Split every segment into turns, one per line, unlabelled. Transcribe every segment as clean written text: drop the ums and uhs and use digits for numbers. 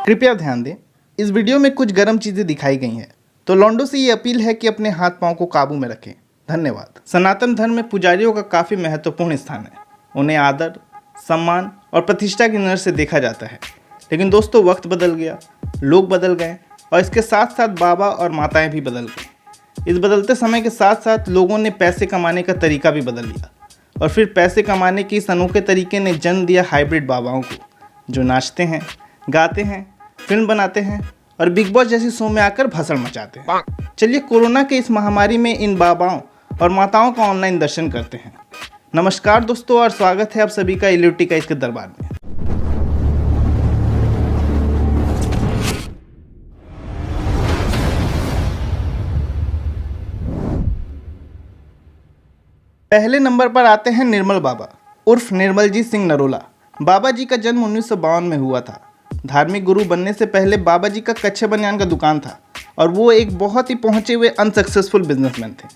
कृपया ध्यान दें, इस वीडियो में कुछ गर्म चीजें दिखाई गई हैं, तो लौंडों से ये अपील है कि अपने हाथ पांव को काबू में रखें। धन्यवाद। सनातन धर्म में पुजारियों का काफी महत्वपूर्ण स्थान है। उन्हें आदर, सम्मान और प्रतिष्ठा की नज़र से देखा जाता है। लेकिन दोस्तों, वक्त बदल गया, लोग बदल गए और इसके साथ साथ बाबा और माताएं भी बदल गए। इस बदलते समय के साथ साथ लोगों ने पैसे कमाने का तरीका भी बदल लिया और फिर पैसे कमाने के इस अनोखे तरीके ने जन्म दिया हाइब्रिड बाबाओं को, जो नाचते हैं, गाते हैं, फिल्म बनाते हैं और बिग बॉस जैसी शो में आकर भसड़ मचाते हैं। चलिए कोरोना के इस महामारी में इन बाबाओं और माताओं का ऑनलाइन दर्शन करते हैं। नमस्कार दोस्तों और स्वागत है आप सभी का एलियोटी का इसके दरबार में। पहले नंबर पर आते हैं निर्मल बाबा उर्फ निर्मलजीत सिंह नरोला। बाबा जी का जन्म 1952 में हुआ था। धार्मिक गुरु बनने से पहले बाबा जी का कच्चे बनियान का दुकान था और वो एक बहुत ही पहुंचे हुए अनसक्सेसफुल बिजनेसमैन थे।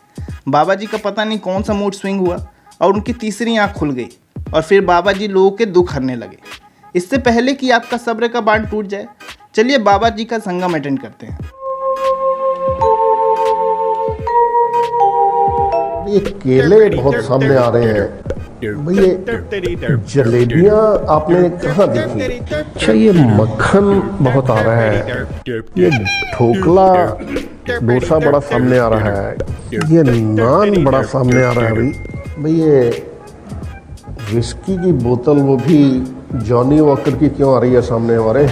बाबा जी का पता नहीं कौन सा मूड स्विंग हुआ और उनकी तीसरी आंख खुल गई और फिर बाबा जी लोगों के दुख हरने लगे। इससे पहले कि आपका सब्र का बांध टूट जाए, चलिए बाबा जी का संगम अटेंड करते हैं।
ये केले बहुत सामने आ रहे हैं भाई। ये जलेबियां आपने कहाँ देखी? अच्छा, ये मक्खन बहुत आ रहा है। ये ढोकला डोसा बड़ा सामने आ रहा है। ये नान बड़ा सामने आ रहा है भाई। ये विस्की की बोतल, वो भी जॉनी वॉकर की, क्यों आ रही है सामने हमारे?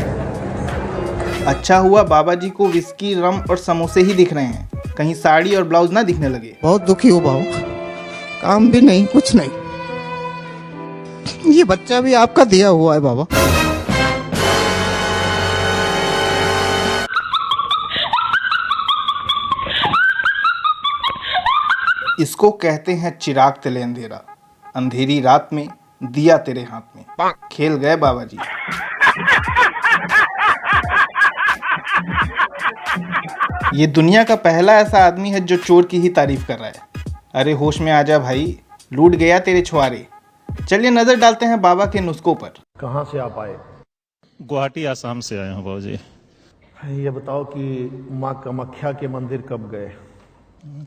अच्छा हुआ बाबा जी को विस्की, रम और समोसे ही दिख रहे हैं, कहीं साड़ी और ब्लाउज ना दिखने लगे।
बहुत दुखी हो बाबू, काम भी नहीं, कुछ नहीं। ये बच्चा भी आपका दिया हुआ है बाबा।
इसको कहते हैं चिराग तले अंधेरा, अंधेरी रात में दिया तेरे हाथ में। खेल गए बाबा जी। ये दुनिया का पहला ऐसा आदमी है जो चोर की ही तारीफ कर रहा है। अरे होश में आजा भाई, लूट गया तेरे छुआरे। चलिए नजर डालते हैं बाबा के नुस्खों पर।
कहाँ से आप आए?
गुवाहाटी आसाम से आए हूँ बाबूजी।
ये बताओ कि माँ कामाख्या के मंदिर कब गए?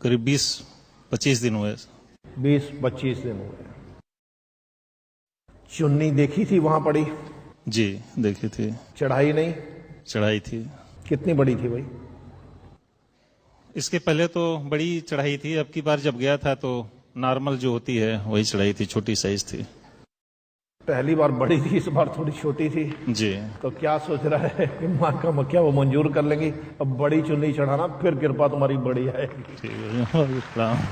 करीब 20-25 दिन हुए।
20-25 दिन हुए। चुन्नी देखी थी वहां पड़ी?
जी देखी थी।
चढ़ाई नहीं?
चढ़ाई थी।
कितनी बड़ी थी भाई?
इसके पहले तो बड़ी चढ़ाई थी, अब की बार जब गया था तो नॉर्मल जो होती है वही चढ़ाई थी, छोटी साइज थी।
पहली बार बड़ी थी, इस बार थोड़ी छोटी थी
जी।
तो क्या सोच रहा है कि माँ कामाख्या वो मंजूर कर लेंगी? अब बड़ी चुन्नी चढ़ाना, फिर कृपा तुम्हारी बड़ी आएगी।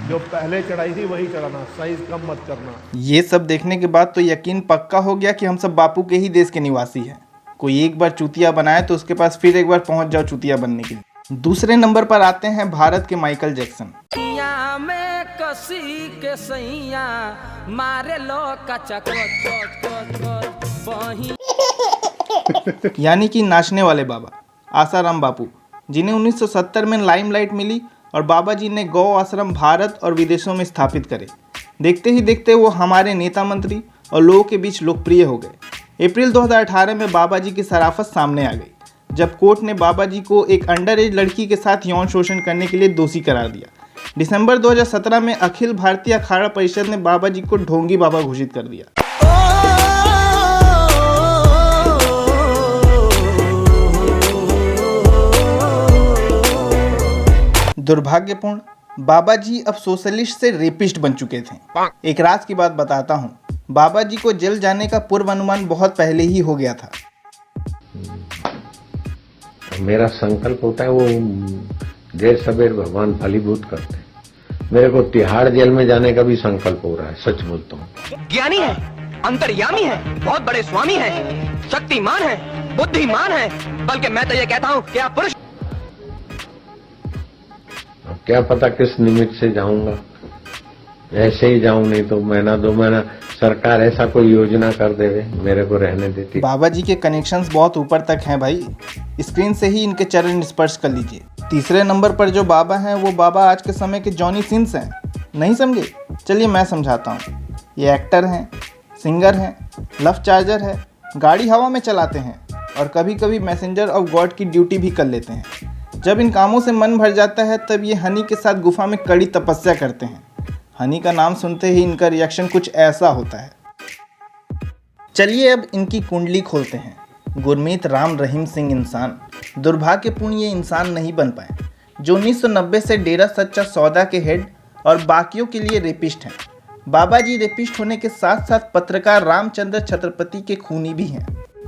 जो पहले चढ़ाई थी वही चढ़ाना, साइज कम मत करना।
ये सब देखने के बाद तो यकीन पक्का हो गया कि हम सब बापू के ही देश के निवासी हैं। कोई एक बार चूतिया बनाए तो उसके पास फिर एक बार पहुंच जाओ चूतिया बनने के लिए। दूसरे नंबर पर आते हैं भारत के माइकल जैक्सन।
कसी के सैया मारे लो
यानी कि नाचने वाले बाबा आसाराम बापू, जिन्हें 1970 में लाइमलाइट मिली और बाबा जी ने गौ आश्रम भारत और विदेशों में स्थापित करे। देखते ही देखते वो हमारे नेता मंत्री और लोगों के बीच लोकप्रिय हो गए। अप्रैल 2018 में बाबा जी की शराफत सामने आ गई जब कोर्ट ने बाबा जी को एक अंडर एज लड़की के साथ यौन शोषण करने के लिए दोषी करार दिया। दिसंबर 2017 में अखिल भारतीय अखाड़ा परिषद ने बाबा जी को ढोंगी बाबा घोषित कर दिया। दुर्भाग्यपूर्ण, बाबा जी अब सोशलिस्ट से रेपिस्ट बन चुके थे। एक राज की बात बताता हूँ, बाबा जी को जेल जाने का पूर्व अनुमान बहुत पहले ही हो गया था।
मेरा संकल्प होता है वो देर सवेर भगवान फलीभूत करते हैं। मेरे को तिहाड़ जेल में जाने का भी संकल्प हो रहा है, सच बोलता हूँ।
ज्ञानी है, अंतर्यामी है, बहुत बड़े स्वामी है, शक्तिमान है, बुद्धिमान है, बल्कि मैं तो ये कहता हूँ कि आप पुरुष।
अब क्या पता किस निमित्त से जाऊंगा, ऐसे ही जाऊं, नहीं तो महीना 2 महीना सरकार ऐसा कोई योजना कर देवे मेरे को रहने देती।
बाबा जी के कनेक्शंस बहुत ऊपर तक हैं भाई, स्क्रीन से ही इनके चरण स्पर्श कर लीजिए। तीसरे नंबर पर जो बाबा हैं वो बाबा आज के समय के जॉनी सिंस हैं। नहीं समझे? चलिए मैं समझाता हूँ। ये एक्टर हैं, सिंगर हैं, लव चार्जर है, गाड़ी हवा में चलाते हैं, और कभी कभी मैसेंजर ऑफ गॉड की ड्यूटी भी कर लेते हैं। जब इन कामों से मन भर जाता है तब ये हनी के साथ गुफा में कड़ी तपस्या करते हैं। हनी का नाम सुनते ही इनका रिएक्शन कुछ ऐसा होता है। चलिए अब इनकी कुंडली खोलते हैं। गुरमीत राम रहीम सिंह इंसान, दुर्भाग्यपूर्ण ये इंसान नहीं बन पाए, जो 1990 से डेरा सच्चा सौदा के हेड और बाकियों के लिए रेपिस्ट हैं। बाबा जी रेपिस्ट होने के साथ साथ पत्रकार रामचंद्र छत्रपति के खूनी भी हैं।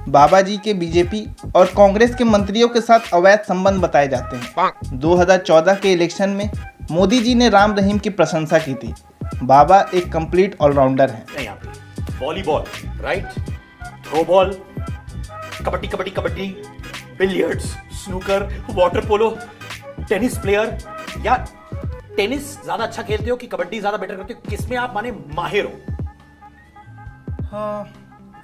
बाबा जी के बीजेपी और कांग्रेस के मंत्रियों के साथ अवैध संबंध बताए जाते हैं। 2014 के इलेक्शन में मोदी जी ने राम रहीम की प्रशंसा की थी। बाबा एक कंप्लीट ऑलराउंडर हैं।
Volleyball, right, throw ball, kabaddi kabaddi kabaddi, billiards, snooker, water polo, tennis player, या टेनिस ज्यादा अच्छा खेलते हो कि कबड्डी ज्यादा बेटर करते हो, किसमें आप माने माहिर हो?
हाँ,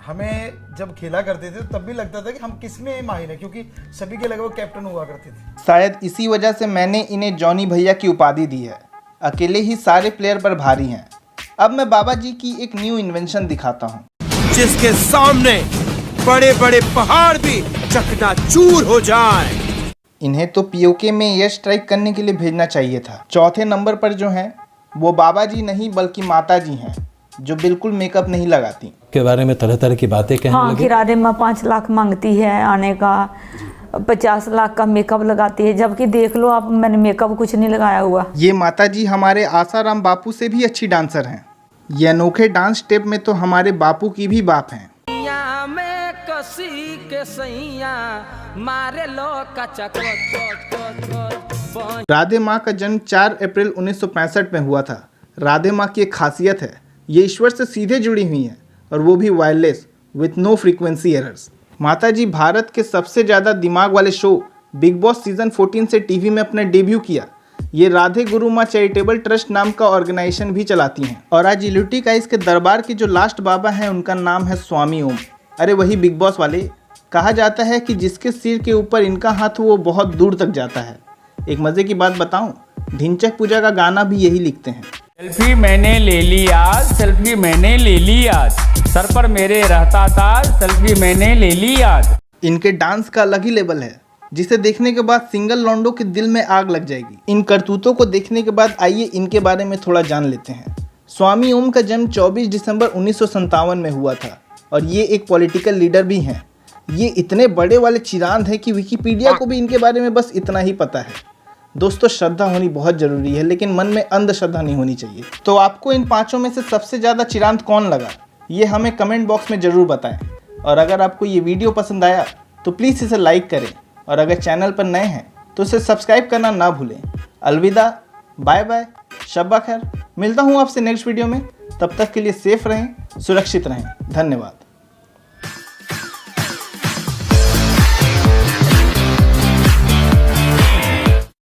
हमें जब खेला करते थे तब भी लगता था कि हम किसमें माहिर हैं, क्योंकि सभी के लगभग कैप्टन हुआ करते थे।
शायद इसी वजह से मैंने इन्हें जॉनी भैया की उपाधि दी है। अकेले ही सारे प्लेयर पर भारी हैं। अब मैं बाबा जी की एक न्यू इन्वेंशन दिखाता हूँ,
जिसके सामने बड़े बड़े पहाड़ भी चकनाचूर हो जाएं।
इन्हें तो पीओके में एयर स्ट्राइक करने के लिए भेजना चाहिए था। चौथे नंबर पर जो हैं वो बाबा जी नहीं बल्कि माता जी हैं, जो बिल्कुल मेकअप नहीं लगाती।
के बारे में तरह तरह की बातें कहने
हाँ,
लगे।
किराए में 5 लाख मांगती है आने का, 50 लाख का मेकअप लगाती है, जबकि देख लो आप, मैंने मेकअप कुछ नहीं लगाया हुआ।
ये माता जी हमारे आसाराम बापू से भी अच्छी डांसर हैं। ये अनोखे डांस स्टेप में तो हमारे बापू की भी बाप हैं।
में कसी के सैया मारे लो
राधे माँ का जन्म 4 अप्रैल 1965 में हुआ था। राधे माँ की एक खासियत है, ये ईश्वर से सीधे जुड़ी हुई हैं और वो भी wireless, with no frequency errors. माता जी भारत के सबसे ज़्यादा दिमाग वाले शो बिग बॉस सीजन 14 से टीवी में अपना डेब्यू किया। ये राधे गुरु माँ चैरिटेबल ट्रस्ट नाम का ऑर्गेनाइजेशन भी चलाती हैं। और आज लिट्टी का इसके दरबार के जो लास्ट बाबा हैं उनका नाम है स्वामी ओम। अरे वही बिग बॉस वाले। कहा जाता है कि जिसके सिर के ऊपर इनका हाथ हो वो बहुत दूर तक जाता है। एक मज़े की बात बताऊं, ढिंचक पूजा का गाना भी यही लिखते हैं।
सेल्फी मैंने ले ली आज, सेल्फी मैंने ले ली आज, सर पर मेरे रहता ताज, सेल्फी मैंने ले ली आज।
इनके डांस का अलग ही लेवल है, जिसे देखने के बाद सिंगल लॉन्डो के दिल में आग लग जाएगी। इन करतूतों को देखने के बाद आइए इनके बारे में थोड़ा जान लेते हैं। स्वामी ओम का जन्म 24 दिसंबर 1957 में हुआ था और ये एक पॉलिटिकल लीडर भी हैं। ये इतने बड़े वाले चिरांद हैं कि विकिपीडिया को भी इनके बारे में बस इतना ही पता है। दोस्तों, श्रद्धा होनी बहुत ज़रूरी है, लेकिन मन में अंधश्रद्धा नहीं होनी चाहिए। तो आपको इन पाँचों में से सबसे ज़्यादा चिरांद कौन लगा, ये हमें कमेंट बॉक्स में ज़रूर बताएं। और अगर आपको ये वीडियो पसंद आया तो प्लीज़ इसे लाइक करें, और अगर चैनल पर नए हैं तो इसे सब्सक्राइब करना ना भूलें। अलविदा, बाय बाय, शब्बा खैर। मिलता हूँ आपसे नेक्स्ट वीडियो में। तब तक के लिए सेफ रहें, सुरक्षित रहें। धन्यवाद।